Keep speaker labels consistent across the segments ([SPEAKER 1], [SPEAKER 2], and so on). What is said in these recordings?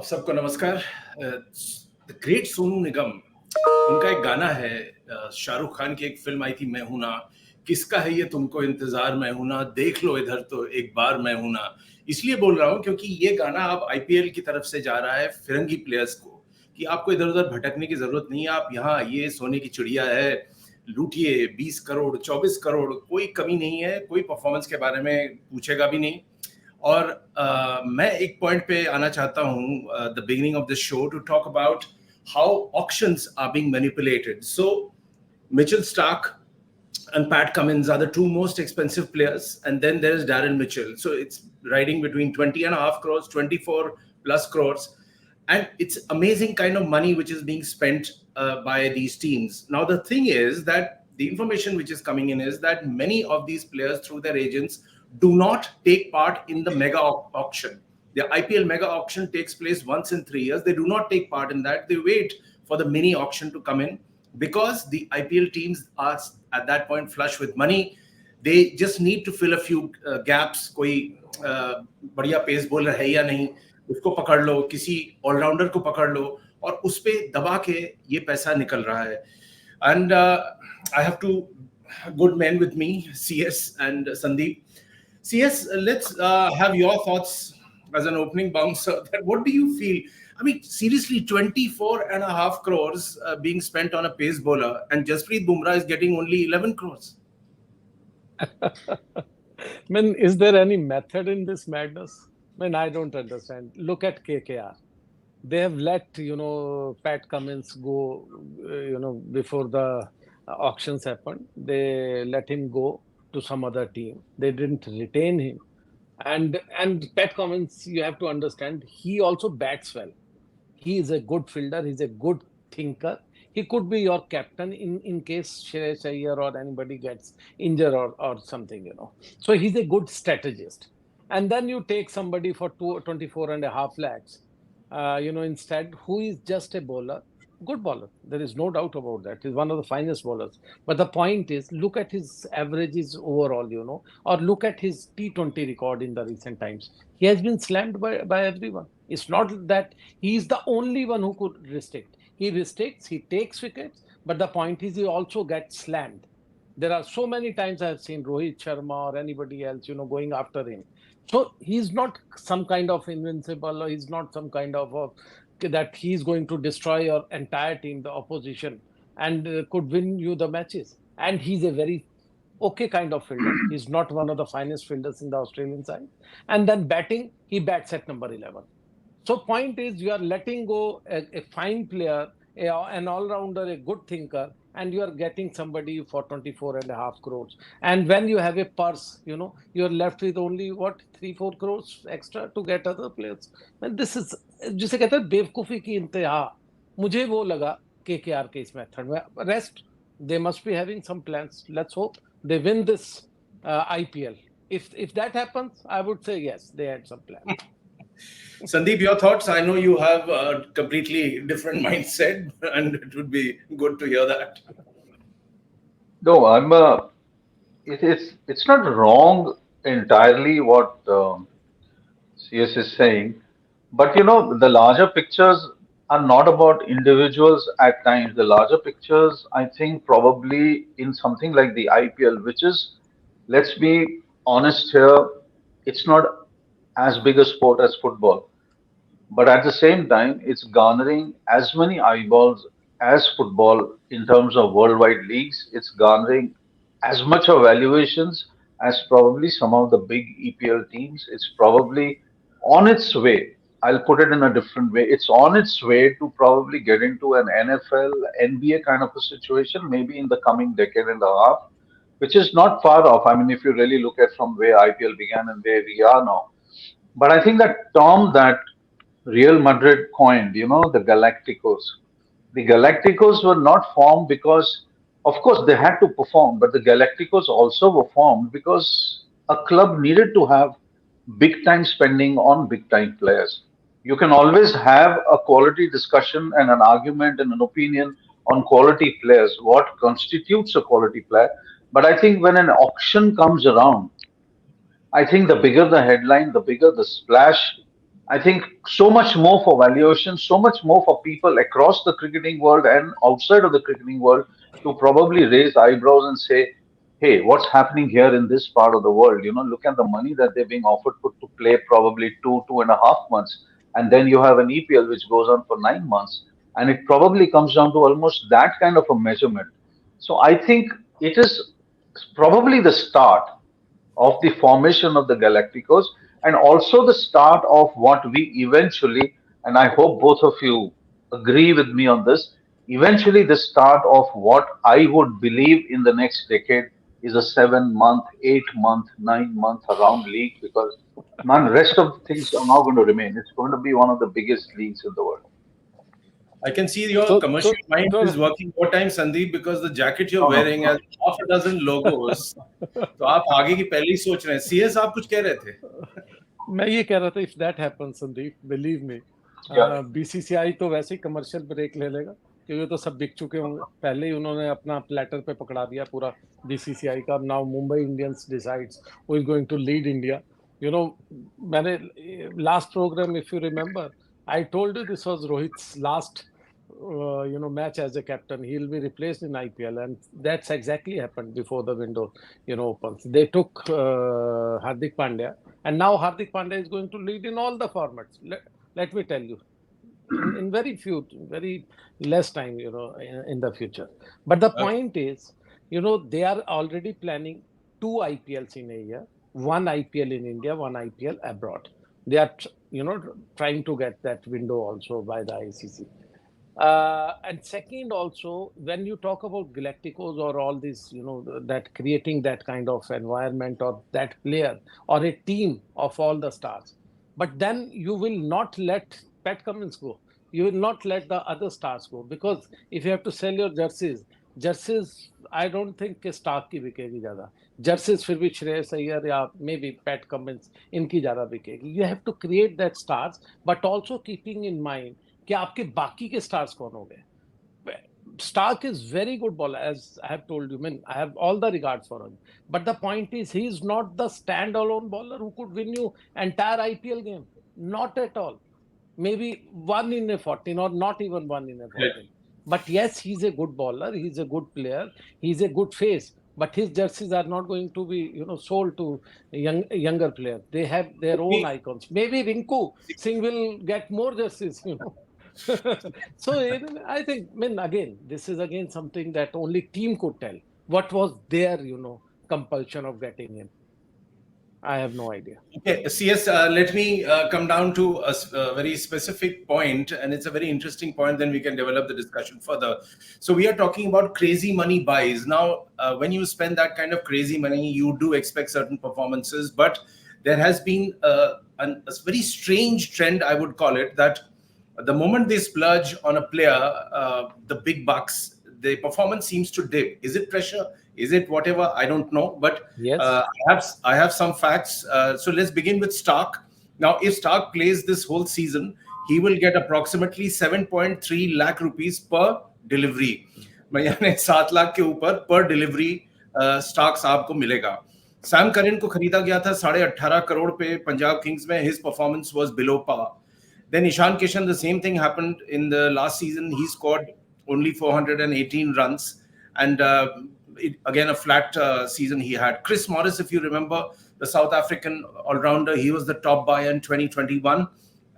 [SPEAKER 1] अब सबको नमस्कार। द ग्रेट सोनू निगम, उनका एक गाना है, शाहरुख खान की एक फिल्म आई थी मैं हूं ना, किसका है ये तुमको इंतजार मैं हूं ना, देख लो इधर तो एक बार मैं हूं ना। इसलिए बोल रहा हूं क्योंकि ये गाना अब आईपीएल की तरफ से जा रहा है फिरंगी प्लेयर्स को कि आपको इधर उधर भटकने की जरूरत नहीं है, आप यहाँ आइए, सोने की चिड़िया है, लूटिए 20 करोड़ 24 करोड़, कोई कमी नहीं है, कोई परफॉर्मेंस के बारे में पूछेगा भी नहीं। और मैं एक पॉइंट पे आना चाहता हूँ, the beginning of this show, to talk about how auctions are being manipulated. So Mitchell Stark and Pat Cummins are the two most expensive players, and then there is Darren Mitchell. So it's riding between 20.5 crores, 24 plus crores, and it's amazing kind of money which is being spent by these teams. Now the thing is that the information which is coming in is that many of these players through their agents do not take part in the mega auction. The IPL mega auction takes place once in 3 years. They do not take part in that. They wait for the mini auction to come in, because the IPL teams are at that point flush with money. They just need to fill a few gaps. कोई बढ़िया pace bowler है या नहीं, उसको पकड़ लो, किसी allrounder को पकड़ लो, और उस पे दबा के ये पैसा निकल रहा है. And I have two good men with me, CS and Sandeep. CS, let's have your thoughts as an opening bouncer. What do you feel? I mean, seriously, 24.5 crores being spent on a pace bowler, and Jasprit Bumrah is getting only 11 crores.
[SPEAKER 2] Man, is there any method in this madness? Man, I don't understand. Look at KKR. They have let, Pat Cummins go, before the auctions happened. They let him go to some other team. They didn't retain him. And Pat Cummins, you have to understand, he also bats well. He is a good fielder. He's a good thinker. He could be your captain in case Shreyas Iyer or anybody gets injured or something, So he's a good strategist. And then you take somebody for 24.5 lakhs, instead, who is just a bowler. Good bowler. There is no doubt about that. He's one of the finest bowlers. But the point is, look at his averages overall, or look at his T20 record in the recent times. He has been slammed by everyone. It's not that he is the only one who could restrict. He restricts, he takes wickets, but the point is he also gets slammed. There are so many times I have seen Rohit Sharma or anybody else, going after him. So he's not some kind of invincible, or he's not some kind of that he's going to destroy your entire team, the opposition, and could win you the matches. And he's a very okay kind of fielder. He's not one of the finest fielders in the Australian side. And then batting, he bats at number 11. So point is, you are letting go a fine player, an all-rounder, a good thinker, and you are getting somebody for 24.5 crores. And when you have a purse, you're left with only, 3-4 crores extra to get other players. And this is, जिसे कहते हैं बेवकूफ़ी की इंतहा, मुझे वो लगा KKR के इस मेथड में. Rest, they must be having some plans. Let's hope they win this IPL. If that happens, I would say yes, they had some plans.
[SPEAKER 1] Sandeep, your thoughts? I know you have a completely different mindset, and it would be good to hear that.
[SPEAKER 3] No, it's not wrong entirely what CS is saying, but the larger pictures are not about individuals at times. The larger pictures, I think, probably in something like the IPL, which is, let's be honest here, it's not as big a sport as football. But at the same time, it's garnering as many eyeballs as football in terms of worldwide leagues. It's garnering as much of valuations as probably some of the big EPL teams. It's probably on its way. I'll put it in a different way. It's on its way to probably get into an NFL, NBA kind of a situation, maybe in the coming decade and a half, which is not far off. I mean, if you really look at from where IPL began and where we are now. But I think that term that Real Madrid coined, the Galacticos. The Galacticos were not formed because, of course, they had to perform, but the Galacticos also were formed because a club needed to have big time spending on big time players. You can always have a quality discussion and an argument and an opinion on quality players, what constitutes a quality player. But I think when an auction comes around, I think the bigger the headline, the bigger the splash, I think so much more for valuation, so much more for people across the cricketing world and outside of the cricketing world to probably raise eyebrows and say, hey, what's happening here in this part of the world? Look at the money that they're being offered to play probably 2.5 months. And then you have an EPL which goes on for 9 months. And it probably comes down to almost that kind of a measurement. So I think it is probably the start of the formation of the Galacticos and also the start of what we eventually, and I hope both of you agree with me on this, eventually the start of what I would believe in the next decade is a 7 month, 8 month, 9 month around league because man, rest of things are not going to remain. It's going to be one of the biggest leagues in the world.
[SPEAKER 1] I can see your
[SPEAKER 2] So,
[SPEAKER 1] commercial mind
[SPEAKER 2] so
[SPEAKER 1] is working more time, Sandeep, because the jacket you're
[SPEAKER 3] No, no,
[SPEAKER 1] wearing
[SPEAKER 3] no.
[SPEAKER 1] has half a dozen logos. तो आप आगे की पहले ही सोच रहे हैं. CS आप कुछ कह रहे थे?
[SPEAKER 2] मैं ये कह रहा था, if that happens, Sandeep, believe me,
[SPEAKER 3] Yeah.
[SPEAKER 2] BCCI तो वैसे ही कमर्शियल ब्रेक ले लेगा क्योंकि तो सब बिक चुके होंगे. पहले ही उन्होंने अपना प्लेटर पे पकड़ा दिया पूरा BCCI का. Now Mumbai Indians decides who is going to lead India. मैंने last programme, if you remember, I told you this was Rohit's last match as a captain. He'll be replaced in IPL, and that's exactly happened before the window opens. They took Hardik Pandya, and now Hardik Pandya is going to lead in all the formats. Let me tell you, in very less time, in the future. But the point is, they are already planning 2 IPLs in a year, one IPL in India, one IPL abroad. They are, trying to get that window also by the ICC. And second, also, when you talk about Galacticos or all this, that creating that kind of environment or that player or a team of all the stars, but then you will not let Pat Cummins go. You will not let the other stars go because if you have to sell your jerseys, I don't think कि Stark की बिकेगी ज़्यादा. Jerseys फिर भी श्रेयस अय्यर या maybe Pat Cummins इनकी ज़्यादा बिकेगी. You have to create that stars, but also keeping in mind कि आपके बाकी के stars कौन हो गए. Stark is very good bowler, as I have told you. I mean, I have all the regards for him. But the point is, he is not the standalone bowler who could win you entire IPL game. Not at all. Maybe 1 in a 14 or not even 1 in a 14. Yeah. But yes, he's a good bowler. He's a good player. He's a good face. But his jerseys are not going to be, sold to younger players. They have their own icons. Maybe Rinku Singh will get more jerseys, So I think, again, this is again something that only team could tell. What was their, compulsion of getting in? I have no idea.
[SPEAKER 1] Okay, CS, let me come down to a very specific point, and it's a very interesting point, then we can develop the discussion further. So we are talking about crazy money buys. Now, when you spend that kind of crazy money, you do expect certain performances, but there has been a very strange trend, I would call it, that the moment they splurge on a player, the big bucks, the performance seems to dip. Is it pressure? Is it whatever? I don't know. But
[SPEAKER 2] yes.
[SPEAKER 1] I have some facts. So let's begin with Stark. Now, if Stark plays this whole season, he will get approximately 7.3 lakh rupees per delivery. यानी 7 लाख के ऊपर per delivery Stark साहब को मिलेगा. Sam Curran को खरीदा गया था 18.5 करोड़ पे पंजाब किंग्स में. His performance was below par. Then Ishan Kishan, the same thing happened in the last season. He scored only 418 runs. And again, a flat season he had. Chris Morris, if you remember, the South African all-rounder, he was the top buyer in 2021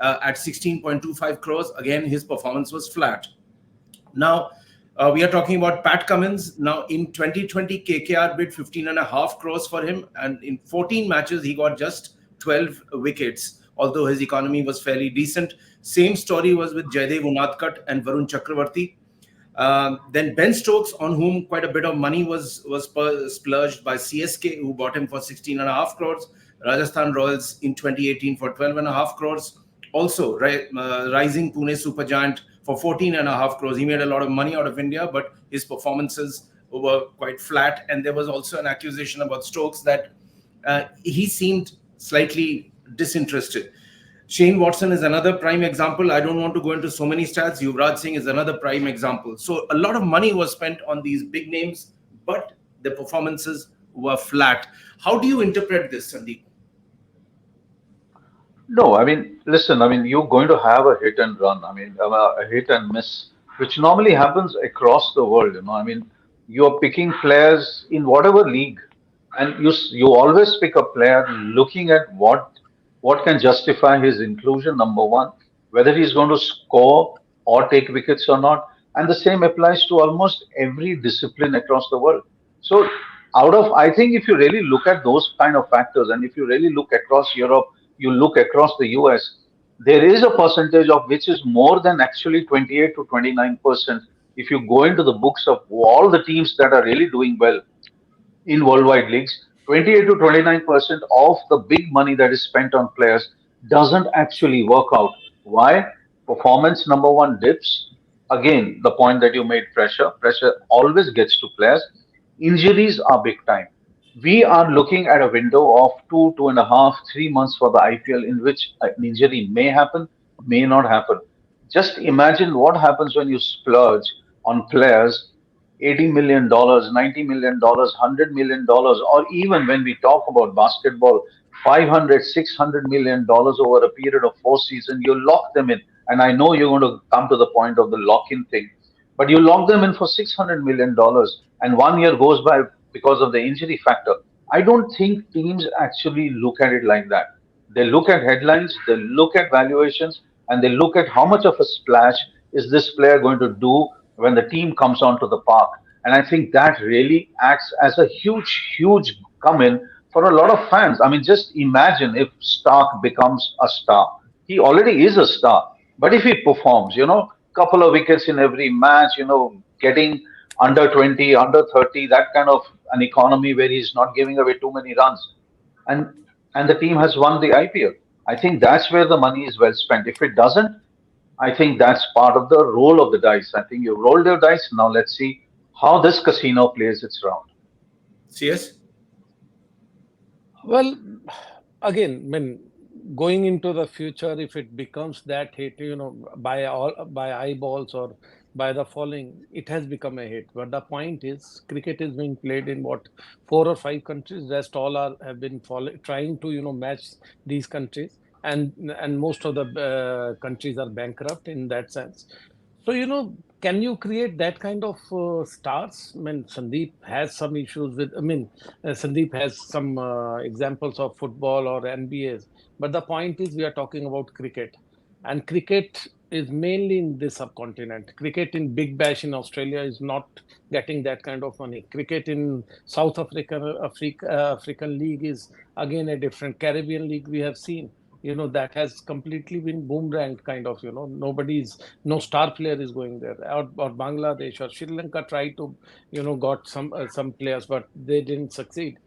[SPEAKER 1] at 16.25 crores. Again, his performance was flat. Now, we are talking about Pat Cummins. Now, in 2020, KKR bid 15.5 crores for him. And in 14 matches, he got just 12 wickets. Although his economy was fairly decent. Same story was with Jaydev Unadkat and Varun Chakravarti. Then Ben Stokes, on whom quite a bit of money was splurged by CSK, who bought him for 16.5 crores. Rajasthan Royals in 2018 for 12.5 crores. Also, rising Pune Supergiant for 14.5 crores. He made a lot of money out of India, but his performances were quite flat. And there was also an accusation about Stokes that he seemed slightly disinterested. Shane Watson is another prime example. I don't want to go into so many stats. Yuvraj Singh is another prime example. So a lot of money was spent on these big names, but the performances were flat. How do you interpret this, Sandeep?
[SPEAKER 3] No, I mean, listen, I mean, you're going to have a hit and run. I mean, a hit and miss, which normally happens across the world. I mean, you're picking players in whatever league, and you always pick a player looking at what can justify his inclusion. Number one, whether he's going to score or take wickets or not, and the same applies to almost every discipline across the world. So, I think if you really look at those kind of factors, and if you really look across Europe, you look across the US, there is a percentage of which is more than actually 28 to 29%. If you go into the books of all the teams that are really doing well in worldwide leagues, 28 to 29% of the big money that is spent on players doesn't actually work out. Why? Performance, number one, dips. Again, the point that you made, pressure always gets to players. Injuries are big time. We are looking at a window of 2.5, 3 months for the IPL in which an injury may happen, may not happen. Just imagine what happens when you splurge on players. $80 million, $90 million, $100 million, or even when we talk about basketball, 500, $600 million over a period of 4 seasons, you lock them in. And I know you're going to come to the point of the lock in thing, but you lock them in for $600 million, and 1 year goes by because of the injury factor. I don't think teams actually look at it like that. They look at headlines, they look at valuations, and they look at how much of a splash is this player going to do when the team comes onto the park. And I think that really acts as a huge come in for a lot of fans. I mean, just imagine if Stark becomes a star. He already is a star. But if he performs, couple of wickets in every match, getting under 20, under 30, that kind of an economy where he's not giving away too many runs, and and the team has won the IPL. I think that's where the money is well spent. If it doesn't, I think that's part of the roll of the dice. I think you rolled your dice. Now let's see how this casino plays its round.
[SPEAKER 1] CS?
[SPEAKER 2] Well, again, I mean, going into the future, if it becomes that hit, by eyeballs or by the following, it has become a hit. But the point is, cricket is being played in what, 4 or 5 countries. Rest all have been trying to match these countries, and most of the countries are bankrupt in that sense. So, can you create that kind of stars? I mean, Sandeep has some issues with, Sandeep has some examples of football or NBAs. But the point is, we are talking about cricket. And cricket is mainly in this subcontinent. Cricket in Big Bash in Australia is not getting that kind of money. Cricket in South African League is again a different. Caribbean League we have seen. That has completely been boomeranged kind of. No star player is going there. Or Bangladesh or Sri Lanka tried to, got some players, but they didn't succeed.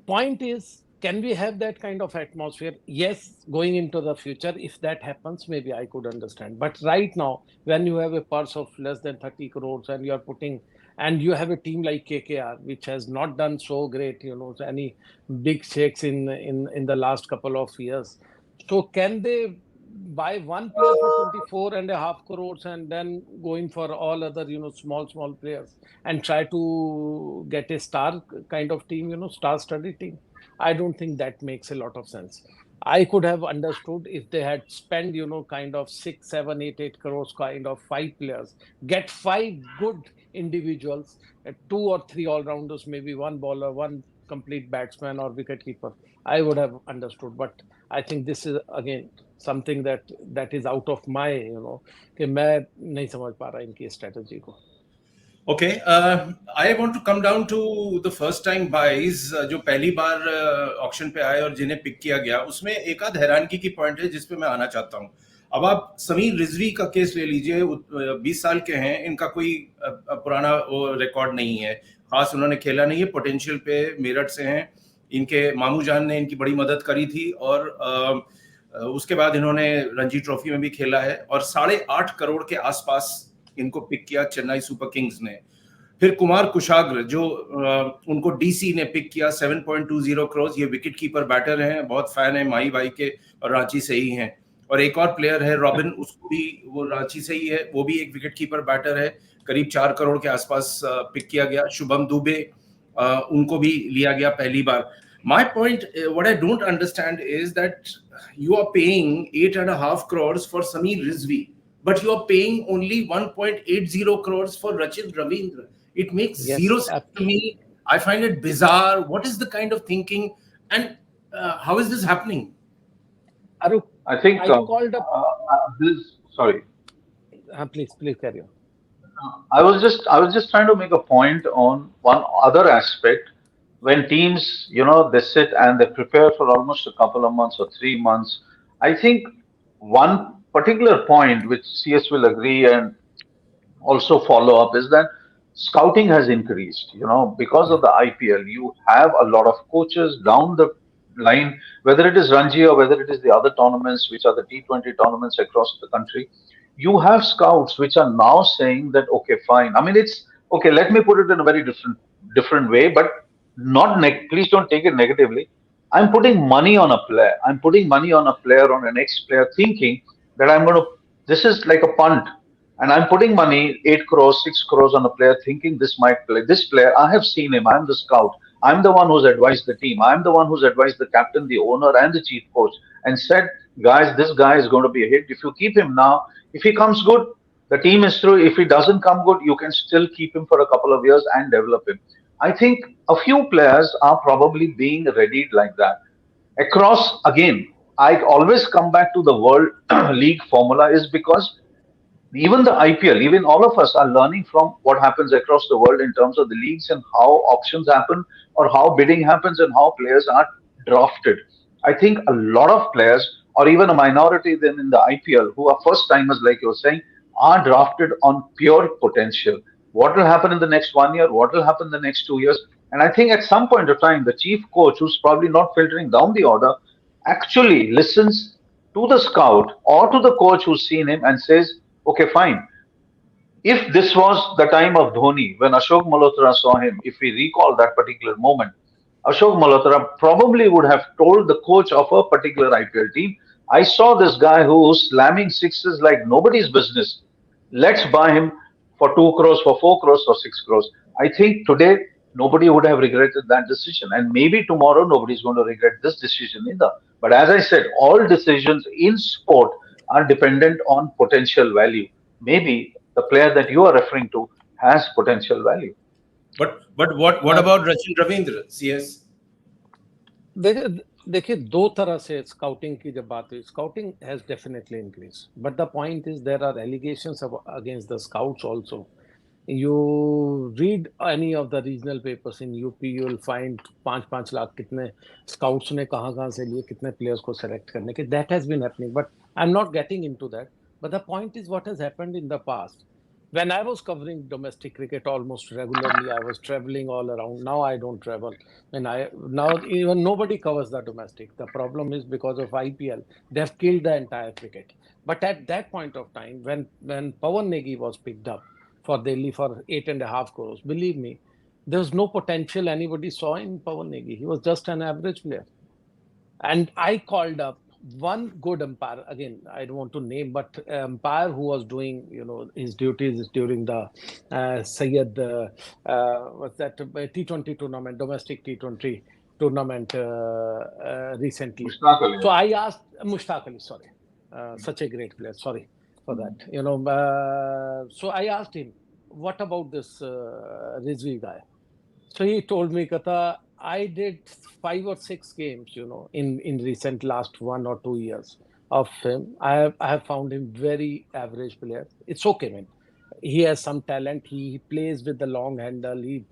[SPEAKER 2] Point is, can we have that kind of atmosphere? Yes, going into the future, if that happens, maybe I could understand. But right now, when you have a purse of less than 30 crores and and you have a team like KKR, which has not done so great, any big shakes in the last couple of years. So can they buy one player for 24.5 crores and then going for all other, small players and try to get a star kind of team, star-studded team? I don't think that makes a lot of sense. I could have understood if they had spent, kind of 6, 7, 8 crores, kind of 5 players, get 5 good individuals, 2 or 3 all-rounders, maybe one bowler, one complete batsman or wicket-keeper. I would have understood. But I think this is, again, something that is out of my, कि मैं नहीं समझ पा रहा इनकी strategy को.
[SPEAKER 1] Okay, I want to come down to the first time buys जो पहली बार ऑक्शन पे आए और जिन्हें पिक किया गया, उसमें एक आध हैरानगी की पॉइंट है जिस पे मैं आना चाहता हूँ. अब आप समीर रिजवी का केस ले लीजिए, 20 साल के हैं, इनका कोई पुराना रिकॉर्ड नहीं है, खास उन्होंने खेला नहीं है, पोटेंशियल पे मेरठ से हैं, इनके मामू जान ने इनकी बड़ी मदद करी थी और उसके बाद इन्होंने रणजी ट्रॉफी में भी खेला है और 8.5 करोड़ के आसपास इनको पिक किया चेन्नई सुपर किंग्स ने. फिर कुमार कुशाग्र जो उनको डीसी ने पिक किया 7.20 करोड़. ये विकेट कीपर बैटर हैं, बहुत फैन है माही भाई के और रांची से ही हैं. और एक और प्लेयर है रॉबिन, उसको भी वो रांची से ही है, वो भी एक विकेट कीपर बैटर है, करीब 4 करोड़ के आसपास पिक किया गया. शुभम दुबे, उनको भी लिया गया पहली बार. My point, what I don't understand is that you are paying 8.5 crores for Sameer Rizvi, but you are paying only 1.80 crores for Rachit Ravindra. It makes
[SPEAKER 2] Yes,
[SPEAKER 1] zero sense to me. I find it bizarre. What is the kind of thinking, and how is this happening?
[SPEAKER 2] Aruk,
[SPEAKER 3] I think
[SPEAKER 2] I called up.
[SPEAKER 3] this. Sorry,
[SPEAKER 2] Please carry on.
[SPEAKER 3] I was just trying to make a point on one other aspect. When teams, they sit and they prepare for almost a couple of months or 3 months, I think one particular point which CS will agree and also follow up is that scouting has increased. Because of
[SPEAKER 2] Yeah.
[SPEAKER 3] the IPL, you have a lot of coaches down the line, whether it is Ranji or whether it is the other tournaments, which are the T20 tournaments across the country. You have scouts which are now saying that, okay, fine. I mean, it's okay. Let me put it in a very different way, but not please don't take it negatively. I'm putting money on a player. I'm putting money on a player, on an ex player, thinking that I'm going to. This is like a punt, and I'm putting money, 8 crores, 6 crores on a player, thinking this might play. This player, I have seen him. I'm the scout. I'm the one who's advised the team. I'm the one who's advised the captain, the owner, and the chief coach and said, guys, this guy is going to be a hit. If you keep him now, if he comes good, the team is through. If he doesn't come good, you can still keep him for a couple of years and develop him. I think a few players are probably being readied like that. Across, again, I always come back to the World League formula is because even the IPL, even all of us are learning from what happens across the world in terms of the leagues and how auctions happen or how bidding happens and how players are drafted. I think a lot of players, or even a minority then in the IPL, who are first timers, like you're saying, are drafted on pure potential. What will happen in the next 1 year? What will happen in the next 2 years? And I think at some point of time, the chief coach, who's probably not filtering down the order, actually listens to the scout or to the coach who's seen him and says, okay, fine. If this was the time of Dhoni, when Ashok Malhotra saw him, if we recall that particular moment, Ashok Malhotra probably would have told the coach of a particular IPL team, I saw this guy who's slamming sixes like nobody's business. Let's buy him for 2 crores, for 4 crores, for 6 crores. I think today nobody would have regretted that decision. And maybe tomorrow nobody's going to regret this decision either. But as I said, all decisions in sport are dependent on potential value. Maybe the player that you are referring to has potential value.
[SPEAKER 1] But what
[SPEAKER 2] Uh,
[SPEAKER 1] about Rachit Ravindra? CS.
[SPEAKER 2] देखिए देखिए दो तरह से scouting की जब बात हुई scouting has definitely increase but the point is there are allegations against the scouts also you read any of the regional papers in UP you will find 5 lakh कितने scouts ने कहाँ से लिए कितने players को select करने के that has been happening but I'm not getting into that but the point is what has happened in the past when I was covering domestic cricket almost regularly, I was traveling all around. Now I don't travel, and now even nobody covers the domestic. The problem is because of IPL, they've killed the entire cricket. But at that point of time, when Pawan Negi was picked up for Delhi for 8.5 crores, believe me, there was no potential anybody saw in Pawan Negi. He was just an average player. And I called up one good umpire. Again, I don't want to name, but umpire who was doing, his duties during the Syed, what's that, T20 tournament, domestic T20 tournament recently.
[SPEAKER 3] Mushtaq Ali.
[SPEAKER 2] So I asked Mushtaq Ali, sorry, such a great player. Sorry for that. So I asked him, what about this Rizvi guy? So he told me, Kata, I did 5 or 6 games, in recent last 1 or 2 years of him. I have found him very average player. It's okay, man. He has some talent. He plays with the long handle. He,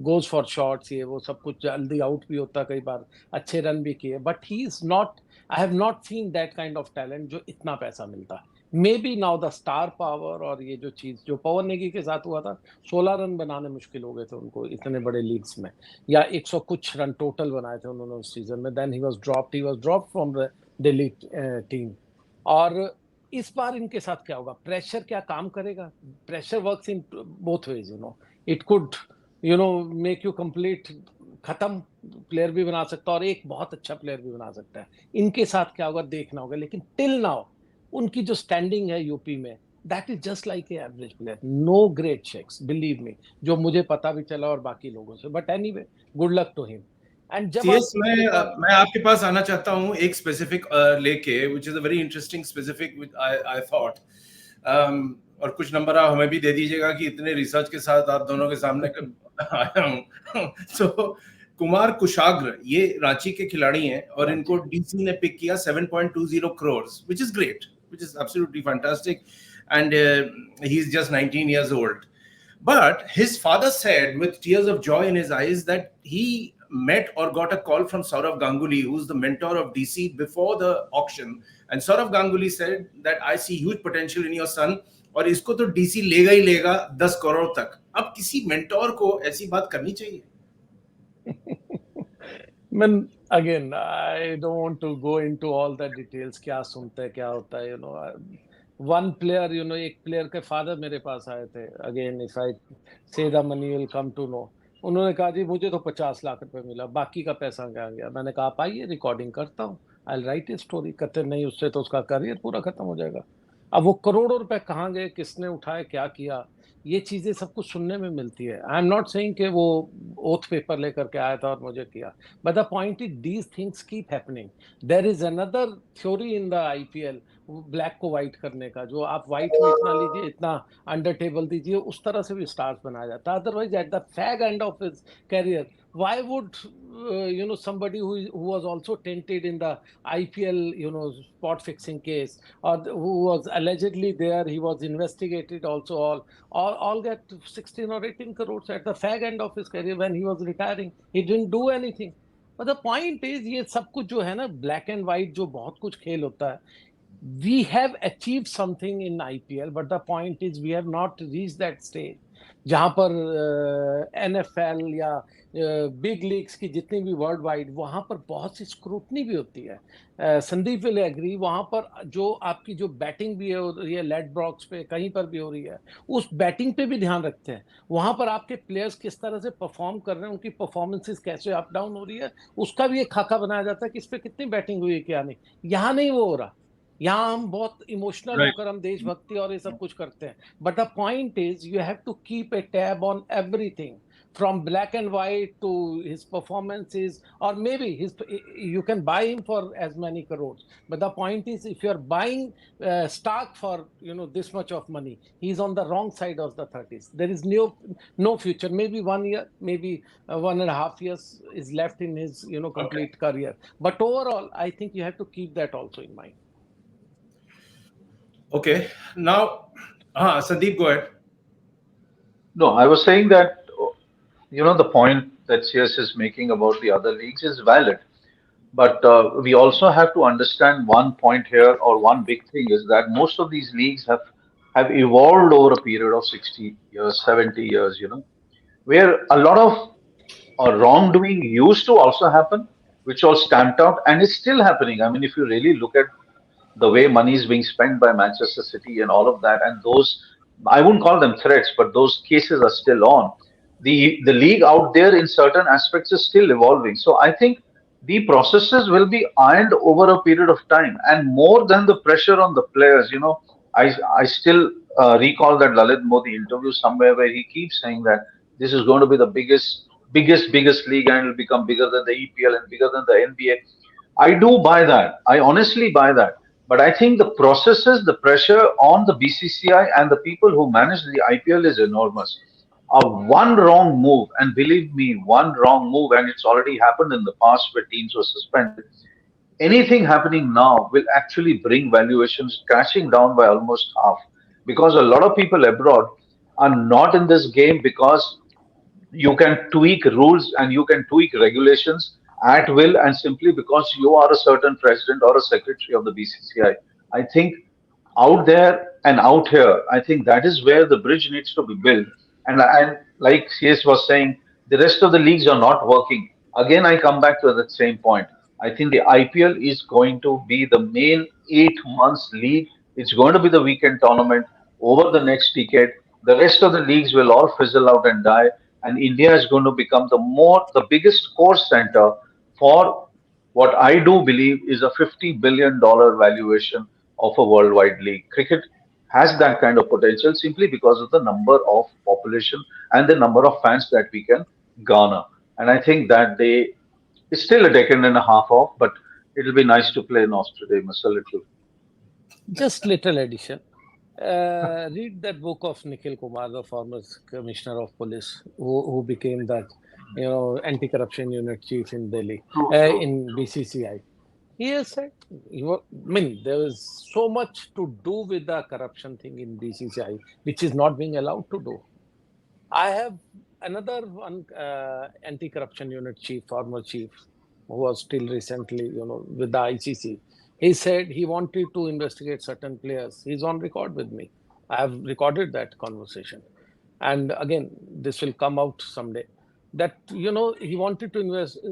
[SPEAKER 2] goes for shots. ये वो सब कुछ जल्दी out भी होता कई बार अच्छे run भी किए. But he is not. I have not seen that kind of talent जो इतना पैसा मिलता. May be now the star power और ये जो चीज जो पवन नेगी के साथ हुआ था 16 रन बनाने मुश्किल हो गए थे उनको इतने बड़े लीग्स में या 100 कुछ रन टोटल बनाए थे उन्होंने उस सीजन में then he was dropped from the Delhi team और इस बार इनके साथ क्या होगा प्रेशर क्या काम करेगा pressure works in both ways it could make you complete खत्म प्लेयर भी बना सकता है और एक बहुत अच्छा प्लेयर भी बना सकता है इनके साथ क्या होगा देखना होगा लेकिन टिल नाउ उनकी जो स्टैंडिंग है यूपी में that is just like a average player no great checks believe me जो मुझे पता भी चला और बाकी लोगों से but anyway good luck to him and जब
[SPEAKER 1] सीएस
[SPEAKER 2] आप एक और
[SPEAKER 1] मैं आपके पास आना चाहता हूँ एक स्पेसिफिक लेके, which is a very interesting specific which I thought, और कुछ नंबर आप हमें भी दे दीजिएगा कि इतने रिसर्च के साथ आप दोनों के सामने आया हूँ। So कुमार कुशाग्र ये रांची के खिलाड़ी हैं और इनको डीसी ने पिक किया 7.20 crores, which is great, which is absolutely fantastic, and he's just 19 years old. But his father said with tears of joy in his eyes that he met or got a call from Saurav Ganguly, who's the mentor of DC, before the auction. And Saurav Ganguly said that I see huge potential in your son, और इसको तो DC लेगा ही लेगा 10 करोड़ तक। अब किसी mentor को ऐसी बात करनी चाहिए?
[SPEAKER 2] Man, again, I don't want to go into all the details. क्या सुनते हैं, क्या होता है, one player, एक player के father मेरे पास आए थे. Again, if I say the money will come to know. उन्होंने कहा जी मुझे तो 50 लाख रुपए मिला, बाकी का पैसा क्या गया? मैंने कहा आप आइए, रिकॉर्डिंग करता हूँ, I'll write a story. कहते नहीं, उससे तो उसका करियर पूरा खत्म हो जाएगा। अब वो करोड़ों रुपए कहाँ गए, किसने उठाए, क्या किया, ये चीजें सब कुछ सुनने में मिलती है। आई एम नॉट सेइंग कि वो ओथ पेपर लेकर के आया था और मुझे किया, but the point is these things keep happening. There is another theory in the IPL, black को व्हाइट करने का, जो आप व्हाइट में इतना लीजिए, इतना अंडर टेबल दीजिए, उस तरह से भी स्टार्स बनाया जाता है। Otherwise at the fag end of his career, why would somebody who was also tainted in the IPL spot fixing case, or who was allegedly there, he was investigated also, all get 16 or 18 crores at the fag end of his career when he was retiring. He didn't do anything. But the point is, ये सब कुछ जो है ना, black and white जो बहुत कुछ खेल होता है, we have achieved something in IPL, but the point is we have not reached that stage जहां पर NFL या बिग लीग्स की जितनी भी वर्ल्ड वाइड, वहां पर बहुत सी स्क्रूटनी भी होती है। संदीप विल एग्री, वहां पर जो आपकी जो बैटिंग भी हो रही है लेड ब्रॉक्स पे, कहीं पर भी हो रही है, उस बैटिंग पे भी ध्यान रखते हैं। वहां पर आपके प्लेयर्स किस तरह से परफॉर्म कर रहे हैं, उनकी परफॉर्मेंसेस कैसे अप डाउन हो रही है, उसका भी एक खाका बनाया जाता है कि इस पे कितनी बैटिंग हुई है, क्या नहीं। यहाँ नहीं वो हो रहा। यहाँ हम बहुत इमोशनल होकर हम देशभक्ति और ये सब कुछ करते हैं, but the point is you have to keep a tab on everything, from black and white to his performances, or maybe you can buy him for as many crores, but the point is if you are buying Stark for this much of money, he's on the wrong side of the 30s. There is no future. Maybe 1 year, maybe 1.5 years is left in his complete career, but overall I think you have to keep that also in mind.
[SPEAKER 1] Okay, now Sandeep, go ahead.
[SPEAKER 3] No, I was saying that the point that CS is making about the other leagues is valid. But we also have to understand one point here, or one big thing is that most of these leagues have evolved over a period of 60 years, 70 years, where a lot of wrongdoing used to also happen, which was stamped out and is still happening. I mean, if you really look at the way money is being spent by Manchester City and all of that, and those, I wouldn't call them threats, but those cases are still on. The league out there in certain aspects is still evolving. So I think the processes will be ironed over a period of time, and more than the pressure on the players. I still recall that Lalit Modi interview somewhere where he keeps saying that this is going to be the biggest league, and it will become bigger than the EPL and bigger than the NBA. I do buy that. I honestly buy that. But I think the processes, the pressure on the BCCI and the people who manage the IPL is enormous. One wrong move, and believe me, one wrong move, and it's already happened in the past where teams were suspended. Anything happening now will actually bring valuations crashing down by almost half, because a lot of people abroad are not in this game because you can tweak rules and you can tweak regulations at will, and simply because you are a certain president or a secretary of the BCCI. I think out there and out here, I think that is where the bridge needs to be built. And like CS was saying, the rest of the leagues are not working. Again, I come back to that same point. I think the IPL is going to be the main 8 months league. It's going to be the weekend tournament over the next decade. The rest of the leagues will all fizzle out and die, and India is going to become the biggest core center for what I do believe is a $50 billion valuation of a worldwide league. Cricket has that kind of potential simply because of the number of population and the number of fans that we can garner. And I think that still a decade and a half off, but it'll be nice to play Nostradamus a little.
[SPEAKER 2] Just little addition. Read that book of Nikhil Kumar, the former commissioner of police, who became the anti-corruption unit chief in Delhi,
[SPEAKER 3] True, true.
[SPEAKER 2] in BCCI. He has said, I mean, there is so much to do with the corruption thing in BCCI, which is not being allowed to do. I have another one anti-corruption unit chief, former chief, who was still recently, with the ICC. He said he wanted to investigate certain players. He's on record with me. I have recorded that conversation. And again, this will come out someday. That, he wanted to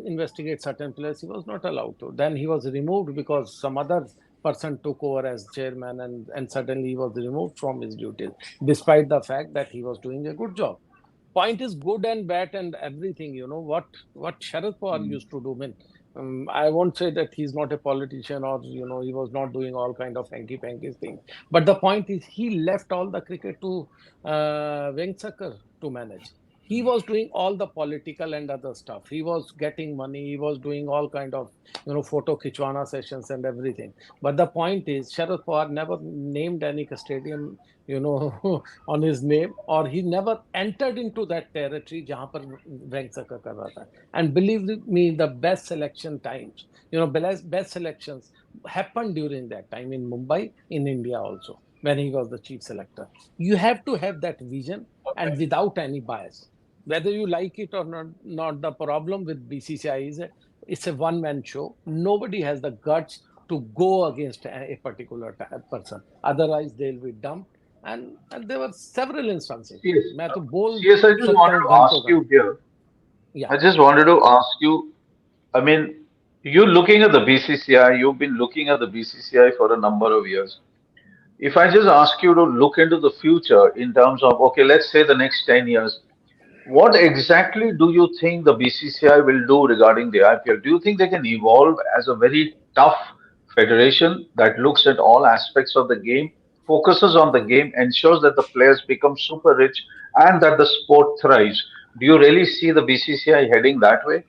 [SPEAKER 2] investigate certain players. He was not allowed to. Then he was removed because some other person took over as chairman, and suddenly he was removed from his duties, despite the fact that he was doing a good job. Point is, good and bad and everything, what Sharad Pawar used to do. I won't say that he's not a politician, or he was not doing all kind of hanky-panky things. But the point is, he left all the cricket to Venksakkar to manage. He was doing all the political and other stuff. He was getting money. He was doing all kind of photo khichwana sessions and everything. But the point is, Sharad Pawar never named any stadium on his name, or he never entered into that territory jahan par Venksakkar kar raha tha. And believe me, the best selection times, best selections happened during that time in Mumbai, in India also, when he was the chief selector. You have to have that vision, and without any bias. Whether you like it or not, the problem with BCCI is it's a one-man show. Nobody has the guts to go against a particular person. Otherwise, they'll be dumped. And there were several instances.
[SPEAKER 3] Yes,
[SPEAKER 2] मैं तो बोल
[SPEAKER 3] yes, I just
[SPEAKER 2] सकता
[SPEAKER 3] wanted
[SPEAKER 2] हूँ
[SPEAKER 3] to ask
[SPEAKER 2] घंटों
[SPEAKER 3] you here.
[SPEAKER 2] Yeah.
[SPEAKER 3] I just wanted to ask you, I mean, you're looking at the BCCI, you've been looking at the BCCI for a number of years. If I just ask you to look into the future in terms of, okay, let's say the next 10 years, what exactly do you think the BCCI will do regarding the IPL? Do you think they can evolve as a very tough federation that looks at all aspects of the game, focuses on the game, ensures that the players become super rich and that the sport thrives? Do you really see the BCCI heading that way?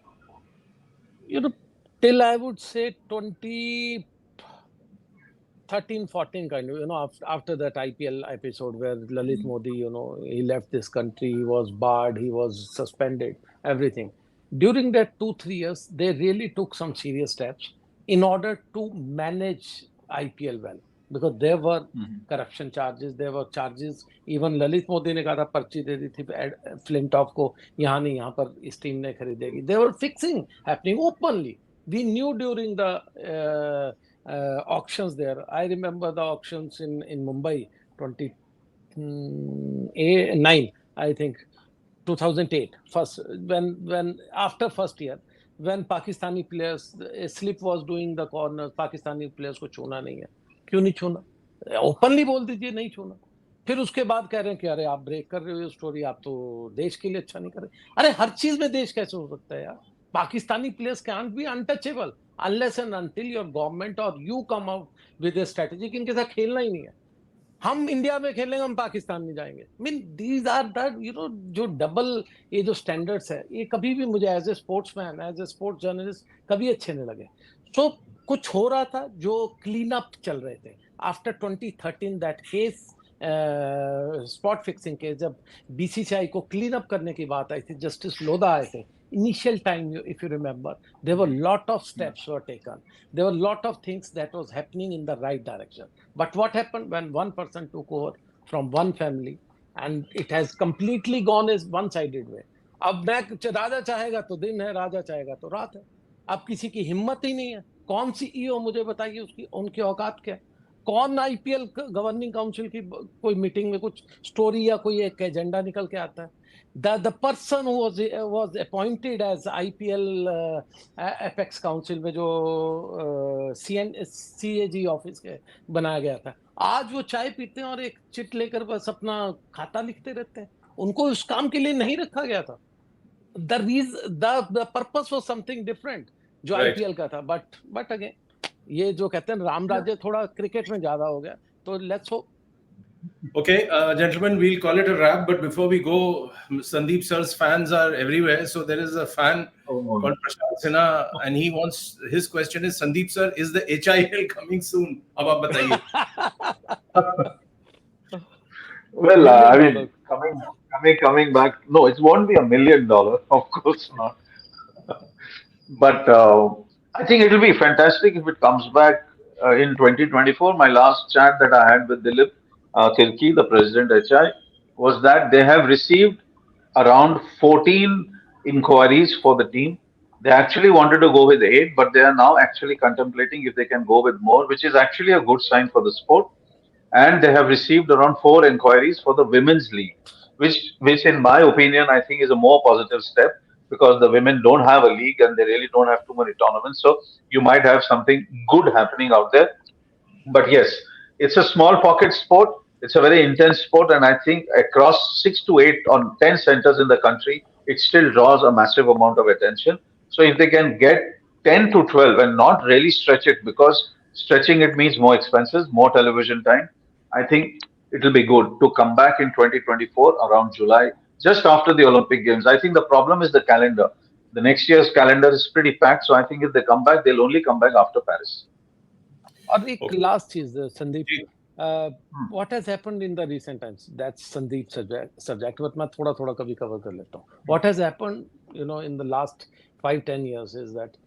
[SPEAKER 2] Till I would say 2013-14 kind of, after that IPL episode where Lalit Modi, he left this country, he was barred, he was suspended, everything. During that 2-3 years, they really took some serious steps in order to manage IPL well. Because there were corruption charges, there were charges. Even Lalit Modi ने कहा था पर्ची दे दी थी Flintoff को, यहाँ नहीं, यहाँ पर इस टीम ने खरीदेगी. They were fixing happening openly. We knew during the auctions there. I remember the auctions in Mumbai 2009, I think 2008. First, when after first year, when Pakistani players, Slip was doing the corners, Pakistani players को छूना नहीं है. क्यों नहीं छूना? Openly बोल दीजिए नहीं छूना. फिर उसके बाद कह रहे हैं कि अरे आप ब्रेक कर रहे हो स्टोरी, आप तो देश के लिए अच्छा नहीं कर रहे. अरे हर चीज में देश कैसे हो सकता है यार? Pakistani players can't be untouchable unless and until your government or you come out with a strategy कि इनके साथ खेलना ही नहीं है. हम इंडिया में खेलेंगे, हम पाकिस्तान नहीं जाएंगे. These are that, जो डबल ये जो स्टैंडर्ड्स है, ये कभी भी मुझे as a sportsman, as a sports journalist कभी अच्छे नहीं लगे. So कुछ हो रहा था जो क्लीन अप चल रहे थे. After 2013 that case, spot fixing case, जब बीसीसीआई को क्लीन अप करने की बात आई थी, जस्टिस लोधा आए थे. Initial time, if you remember, there were lot of steps were taken. There were lot of things that was happening in the right direction. But what happened when one person took over from one family, and it has completely gone as one-sided way. अब राजा चाहेगा तो दिन है, राजा चाहेगा तो रात है. अब किसी की हिम्मत ही नहीं है. कौन सीईओ मुझे बताइए, उनकी औकात क्या है? कौन आईपीएल गवर्निंग काउंसिल की कोई मीटिंग में कुछ स्टोरी या कोई एक एजेंडा निकल के आता है? The person who was appointed as IPL Apex Council में जो CAG ऑफिस के बनाया गया था, आज वो चाय पीते हैं और एक चिट लेकर बस अपना खाता लिखते रहते हैं. उनको उस काम के लिए नहीं रखा गया था. The purpose was something different जो IPL का था. But again, ये जो कहते हैं राम राज्य थोड़ा क्रिकेट में ज्यादा हो गया, तो let's hope
[SPEAKER 1] Okay, gentlemen, we'll call it a wrap. But before we go, Sandeep sir's fans are everywhere. So there is a fan called Prashant Sinha, and he wants, his question is, Sandeep sir, is the HIL coming soon? Ab aap bataiye.
[SPEAKER 3] Well, I mean,
[SPEAKER 2] $1
[SPEAKER 3] coming back. No, it won't be $1 million, of course not. But I think it will be fantastic if it comes back in 2024. My last chat that I had with Dilip Tirki, the president HI, was that they have received around 14 inquiries for the team. They actually wanted to go with 8, but they are now actually contemplating if they can go with more, which is actually a good sign for the sport. And they have received around 4 inquiries for the women's league, which in my opinion I think is a more positive step, because the women don't have a league and they really don't have too many tournaments, so you might have something good happening out there. But yes, it's a small pocket sport. It's a very intense sport, and I think across 6 to 8 on 10 centers in the country, it still draws a massive amount of attention. So if they can get 10 to 12 and not really stretch it, because stretching it means more expenses, more television time, I think it will be good to come back in 2024 around July, just after the Olympic Games. I think the problem is the calendar. The next year's calendar is pretty packed, so I think if they come back, they'll only come back after Paris.
[SPEAKER 2] और एक
[SPEAKER 1] Okay.
[SPEAKER 2] Last चीज संदीप,
[SPEAKER 1] जी.
[SPEAKER 2] what has happened in the recent times, that's Sandeep subject, but मैं थोड़ा थोड़ा कभी cover कर लेता हूँ. What has happened, in the last 5-10 years is that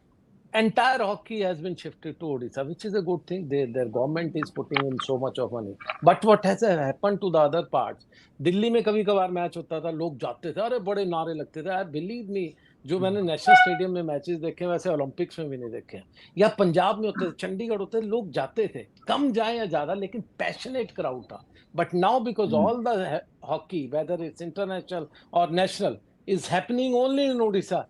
[SPEAKER 2] entire hockey has been shifted to Odisha, which is a good thing. Their government is putting in so much of money. But what has happened to the other parts? Delhi में कभी कभार match होता था, लोग जाते थे, अरे बड़े नारे लगते थे. बिलीव मी, जो मैंने नेशनल स्टेडियम में मैचेस देखे वैसे ओलंपिक्स में भी नहीं देखे. या पंजाब में होते थे, चंडीगढ़ होते थे, लोग जाते थे, कम जाए या ज्यादा, लेकिन पैशनेट क्राउड था. But now because all the hockey, whether it's international और national, is happening only in Odisha.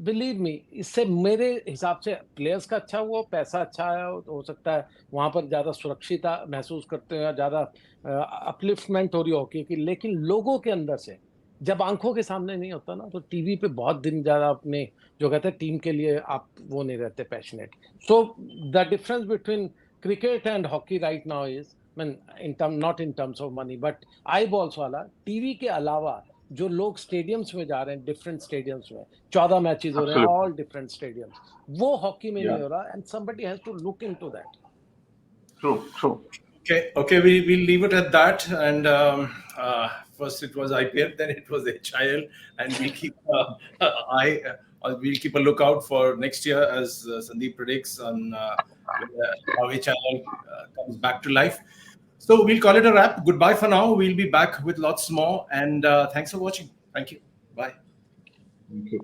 [SPEAKER 2] Believe me, इससे मेरे हिसाब से प्लेयर्स का अच्छा हुआ, पैसा अच्छा आया, हो सकता है वहां पर ज्यादा सुरक्षित महसूस करते हैं, ज्यादा अपलिफ्टमेंट हो रही हॉकी की. लेकिन लोगों के अंदर से जब आंखों के सामने नहीं होता ना, तो टीवी पे बहुत दिन ज्यादा अपने जो कहते हैं टीम के लिए आप वो नहीं रहते passionate. So the difference between cricket and hockey right now is, in term, not in terms of money, but I balls वाला टीवी के अलावा जो लोग स्टेडियम्स में जा रहे हैं, डिफरेंट स्टेडियम्स में 14 मैचेस हो रहे हैं, ऑल डिफरेंट स्टेडियम्स, वो हॉकी में नहीं हो रहा. And somebody has to look into that.
[SPEAKER 3] True.
[SPEAKER 1] Okay, we'll leave it at that. And first it was IPL, then it was HIL, and we'll keep we'll keep a lookout for next year as Sandeep predicts on how HIL comes back to life. So we'll call it a wrap. Goodbye for now. We'll be back with lots more. And thanks for watching. Thank you. Bye.
[SPEAKER 3] Thank you.